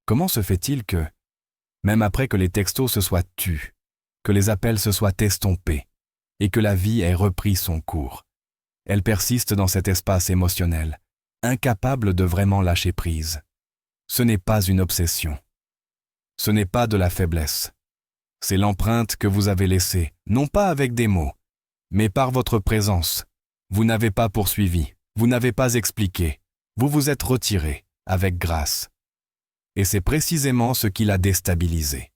Comment se fait-il que, même après que les textos se soient tus, que les appels se soient estompés, et que la vie ait repris son cours, elle persiste dans cet espace émotionnel, incapable de vraiment lâcher prise? Ce n'est pas une obsession. Ce n'est pas de la faiblesse. C'est l'empreinte que vous avez laissée, non pas avec des mots, mais par votre présence. Vous n'avez pas poursuivi, vous n'avez pas expliqué, vous vous êtes retiré, avec grâce. Et c'est précisément ce qui l'a déstabilisé.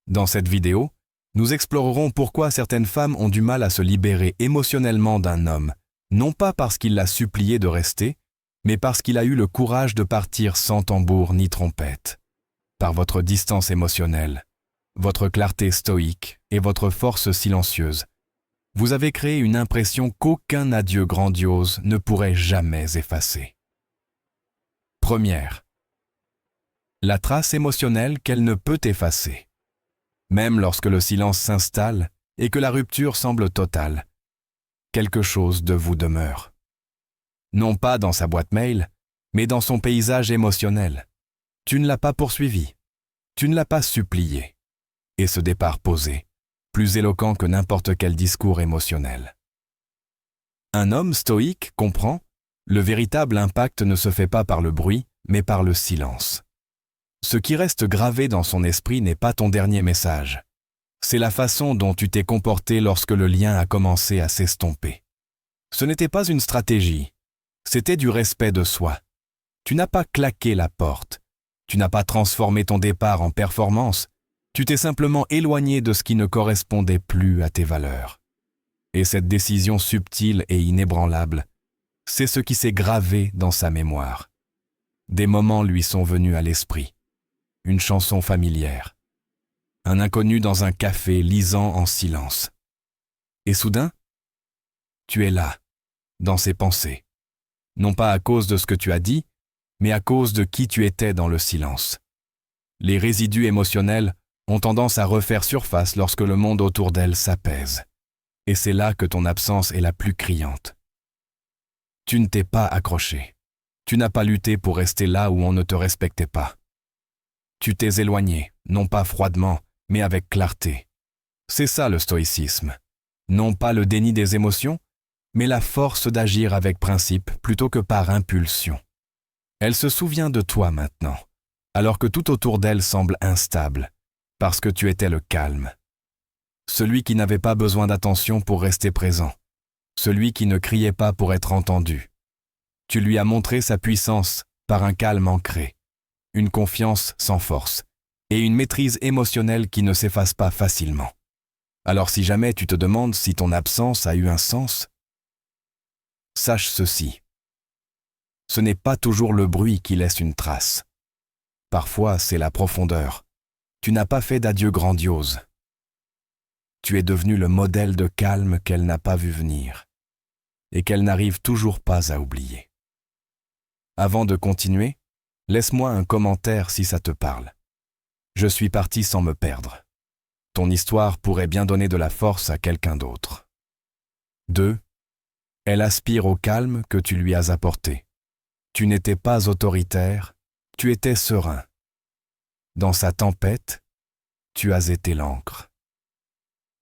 Dans cette vidéo, nous explorerons pourquoi certaines femmes ont du mal à se libérer émotionnellement d'un homme, non pas parce qu'il l'a supplié de rester, mais parce qu'il a eu le courage de partir sans tambour ni trompette. Par votre distance émotionnelle, votre clarté stoïque et votre force silencieuse, vous avez créé une impression qu'aucun adieu grandiose ne pourrait jamais effacer. Première, la trace émotionnelle qu'elle ne peut effacer. Même lorsque le silence s'installe et que la rupture semble totale, quelque chose de vous demeure. Non pas dans sa boîte mail, mais dans son paysage émotionnel. Tu ne l'as pas poursuivi, tu ne l'as pas supplié. Et ce départ posé, plus éloquent que n'importe quel discours émotionnel. Un homme stoïque comprend, le véritable impact ne se fait pas par le bruit, mais par le silence. Ce qui reste gravé dans son esprit n'est pas ton dernier message. C'est la façon dont tu t'es comporté lorsque le lien a commencé à s'estomper. Ce n'était pas une stratégie, c'était du respect de soi. Tu n'as pas claqué la porte, tu n'as pas transformé ton départ en performance, tu t'es simplement éloigné de ce qui ne correspondait plus à tes valeurs. Et cette décision subtile et inébranlable, c'est ce qui s'est gravé dans sa mémoire. Des moments lui sont venus à l'esprit. Une chanson familière. Un inconnu dans un café lisant en silence. Et soudain, tu es là, dans ses pensées. Non pas à cause de ce que tu as dit, mais à cause de qui tu étais dans le silence. Les résidus émotionnels ont tendance à refaire surface lorsque le monde autour d'elle s'apaise. Et c'est là que ton absence est la plus criante. Tu ne t'es pas accroché. Tu n'as pas lutté pour rester là où on ne te respectait pas. Tu t'es éloigné, non pas froidement, mais avec clarté. C'est ça le stoïcisme. Non pas le déni des émotions, mais la force d'agir avec principe plutôt que par impulsion. Elle se souvient de toi maintenant, alors que tout autour d'elle semble instable, parce que tu étais le calme. Celui qui n'avait pas besoin d'attention pour rester présent. Celui qui ne criait pas pour être entendu. Tu lui as montré sa puissance par un calme ancré, une confiance sans force et une maîtrise émotionnelle qui ne s'efface pas facilement. Alors si jamais tu te demandes si ton absence a eu un sens, sache ceci. Ce n'est pas toujours le bruit qui laisse une trace. Parfois, c'est la profondeur. Tu n'as pas fait d'adieu grandiose. Tu es devenu le modèle de calme qu'elle n'a pas vu venir et qu'elle n'arrive toujours pas à oublier. Avant de continuer, laisse-moi un commentaire si ça te parle. Je suis parti sans me perdre. Ton histoire pourrait bien donner de la force à quelqu'un d'autre. 2. Elle aspire au calme que tu lui as apporté. Tu n'étais pas autoritaire, tu étais serein. Dans sa tempête, tu as été l'encre.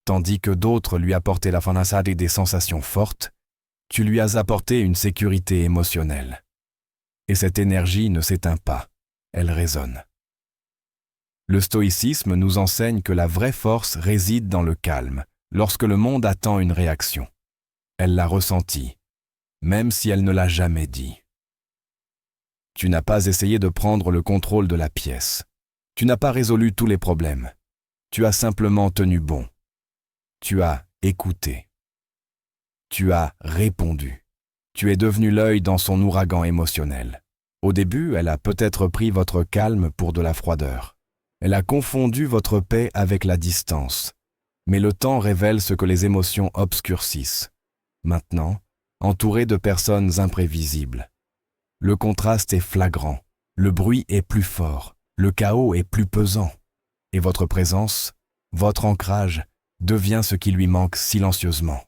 Tandis que d'autres lui apportaient la fanasade et des sensations fortes, tu lui as apporté une sécurité émotionnelle. Et cette énergie ne s'éteint pas, elle résonne. Le stoïcisme nous enseigne que la vraie force réside dans le calme, lorsque le monde attend une réaction. Elle l'a ressentie, même si elle ne l'a jamais dit. Tu n'as pas essayé de prendre le contrôle de la pièce. Tu n'as pas résolu tous les problèmes. Tu as simplement tenu bon. Tu as écouté. Tu as répondu. Tu es devenu l'œil dans son ouragan émotionnel. Au début, elle a peut-être pris votre calme pour de la froideur. Elle a confondu votre paix avec la distance. Mais le temps révèle ce que les émotions obscurcissent. Maintenant, entouré de personnes imprévisibles. Le contraste est flagrant, le bruit est plus fort, le chaos est plus pesant. Et votre présence, votre ancrage, devient ce qui lui manque silencieusement.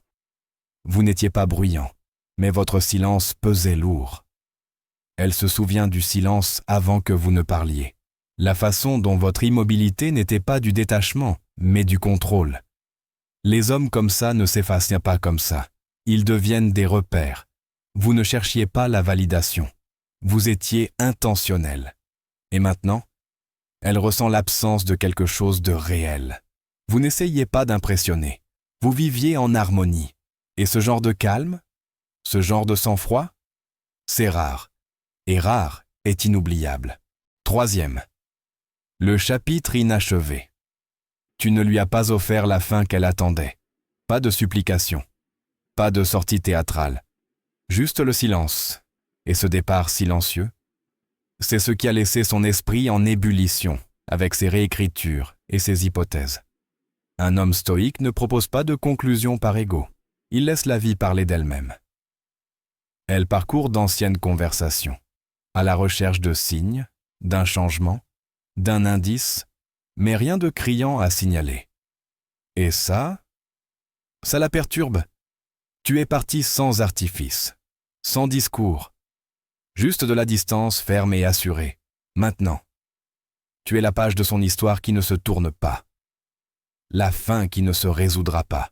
Vous n'étiez pas bruyant, mais votre silence pesait lourd. Elle se souvient du silence avant que vous ne parliez. La façon dont votre immobilité n'était pas du détachement, mais du contrôle. Les hommes comme ça ne s'effacent pas comme ça. Ils deviennent des repères. Vous ne cherchiez pas la validation. Vous étiez intentionnel. Et maintenant, elle ressent l'absence de quelque chose de réel. Vous n'essayiez pas d'impressionner. Vous viviez en harmonie. Et ce genre de calme, ce genre de sang-froid, c'est rare. Et rare est inoubliable. Troisième. Le chapitre inachevé. Tu ne lui as pas offert la fin qu'elle attendait. Pas de supplication. Pas de sortie théâtrale. Juste le silence. Et ce départ silencieux, c'est ce qui a laissé son esprit en ébullition, avec ses réécritures et ses hypothèses. Un homme stoïque ne propose pas de conclusion par ego. Il laisse la vie parler d'elle-même. Elle parcourt d'anciennes conversations, à la recherche de signes, d'un changement, d'un indice, mais rien de criant à signaler. Et ça la perturbe. Tu es parti sans artifice, sans discours, juste de la distance ferme et assurée. Maintenant, tu es la page de son histoire qui ne se tourne pas, la fin qui ne se résoudra pas.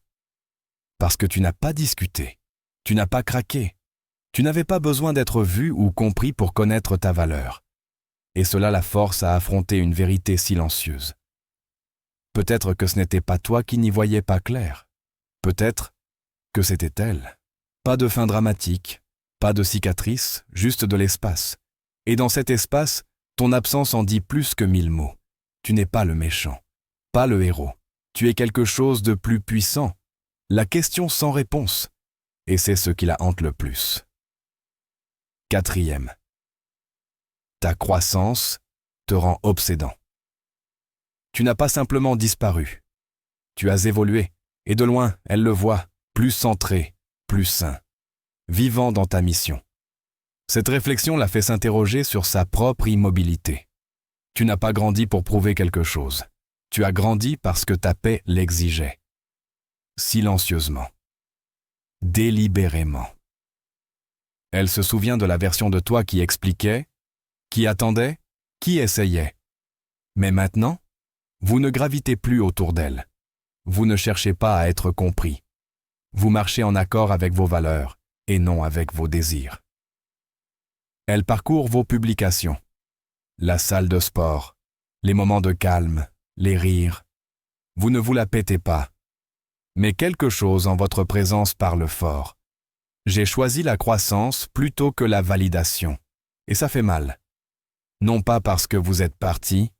Parce que tu n'as pas discuté, tu n'as pas craqué, tu n'avais pas besoin d'être vu ou compris pour connaître ta valeur. Et cela la force à affronter une vérité silencieuse. Peut-être que ce n'était pas toi qui n'y voyais pas clair. Peut-être que c'était elle. Pas de fin dramatique, pas de cicatrice, juste de l'espace. Et dans cet espace, ton absence en dit plus que 1000 mots. Tu n'es pas le méchant, pas le héros. Tu es quelque chose de plus puissant. La question sans réponse. Et c'est ce qui la hante le plus. Quatrième. Ta croissance te rend obsédant. Tu n'as pas simplement disparu. Tu as évolué, et de loin, elle le voit, plus centré, plus sain, vivant dans ta mission. Cette réflexion l'a fait s'interroger sur sa propre immobilité. Tu n'as pas grandi pour prouver quelque chose. Tu as grandi parce que ta paix l'exigeait. Silencieusement. Délibérément. Elle se souvient de la version de toi qui expliquait, qui attendait, qui essayait. Mais maintenant, vous ne gravitez plus autour d'elle. Vous ne cherchez pas à être compris. Vous marchez en accord avec vos valeurs et non avec vos désirs. Elle parcourt vos publications, la salle de sport, les moments de calme, les rires. Vous ne vous la pétez pas. Mais quelque chose en votre présence parle fort. J'ai choisi la croissance plutôt que la validation. Et ça fait mal. Non pas parce que vous êtes parti,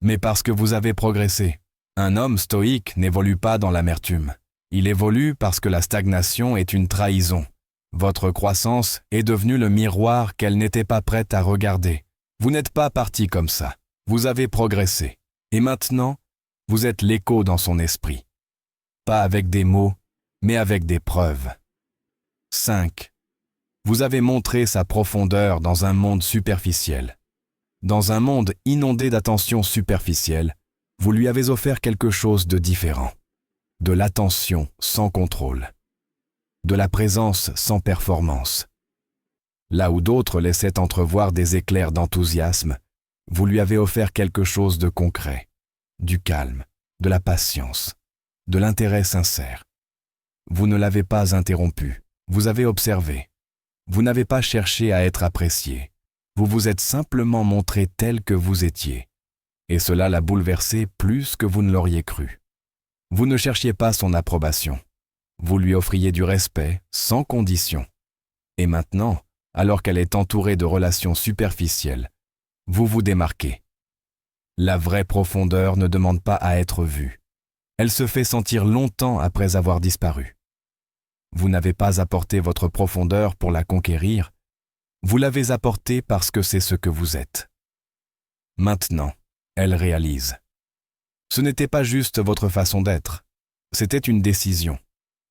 mais parce que vous avez progressé. Un homme stoïque n'évolue pas dans l'amertume. Il évolue parce que la stagnation est une trahison. Votre croissance est devenue le miroir qu'elle n'était pas prête à regarder. Vous n'êtes pas parti comme ça. Vous avez progressé. Et maintenant, vous êtes l'écho dans son esprit. Pas avec des mots, mais avec des preuves. 5. Vous avez montré sa profondeur dans un monde superficiel. Dans un monde inondé d'attention superficielle, vous lui avez offert quelque chose de différent. De l'attention sans contrôle. De la présence sans performance. Là où d'autres laissaient entrevoir des éclairs d'enthousiasme, vous lui avez offert quelque chose de concret, du calme, de la patience, de l'intérêt sincère. Vous ne l'avez pas interrompu, vous avez observé. Vous n'avez pas cherché à être apprécié. Vous vous êtes simplement montré tel que vous étiez. Et cela l'a bouleversé plus que vous ne l'auriez cru. Vous ne cherchiez pas son approbation. Vous lui offriez du respect, sans condition. Et maintenant, alors qu'elle est entourée de relations superficielles, vous vous démarquez. La vraie profondeur ne demande pas à être vue. Elle se fait sentir longtemps après avoir disparu. Vous n'avez pas apporté votre profondeur pour la conquérir, vous l'avez apportée parce que c'est ce que vous êtes. Maintenant, elle réalise. Ce n'était pas juste votre façon d'être, c'était une décision,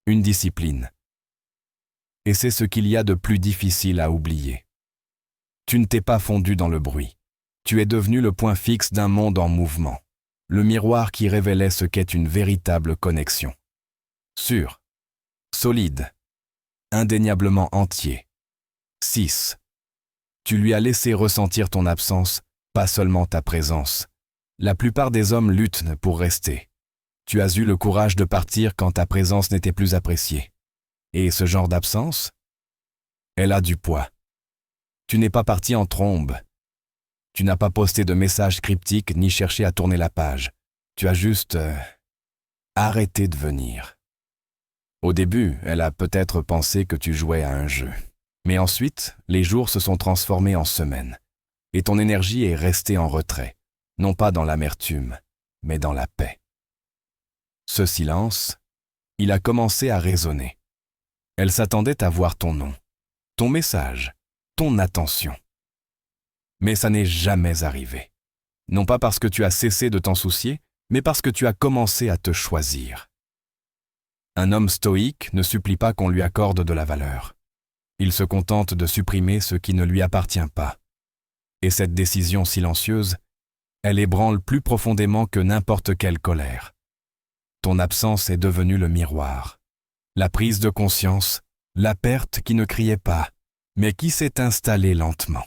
une discipline. Et c'est ce qu'il y a de plus difficile à oublier. Tu ne t'es pas fondu dans le bruit. Tu es devenu le point fixe d'un monde en mouvement, le miroir qui révélait ce qu'est une véritable connexion. Sûr, solide, indéniablement entier. 6. Tu lui as laissé ressentir ton absence pas seulement ta présence. La plupart des hommes luttent pour rester. Tu as eu le courage de partir quand ta présence n'était plus appréciée. Et ce genre d'absence, elle a du poids. Tu n'es pas parti en trombe. Tu n'as pas posté de messages cryptiques ni cherché à tourner la page. Tu as juste arrêté de venir. Au début, elle a peut-être pensé que tu jouais à un jeu. Mais ensuite, les jours se sont transformés en semaines. Et ton énergie est restée en retrait, non pas dans l'amertume, mais dans la paix. Ce silence, il a commencé à résonner. Elle s'attendait à voir ton nom, ton message, ton attention. Mais ça n'est jamais arrivé. Non pas parce que tu as cessé de t'en soucier, mais parce que tu as commencé à te choisir. Un homme stoïque ne supplie pas qu'on lui accorde de la valeur. Il se contente de supprimer ce qui ne lui appartient pas. Et cette décision silencieuse, elle ébranle plus profondément que n'importe quelle colère. Ton absence est devenue le miroir. La prise de conscience, la perte qui ne criait pas, mais qui s'est installée lentement.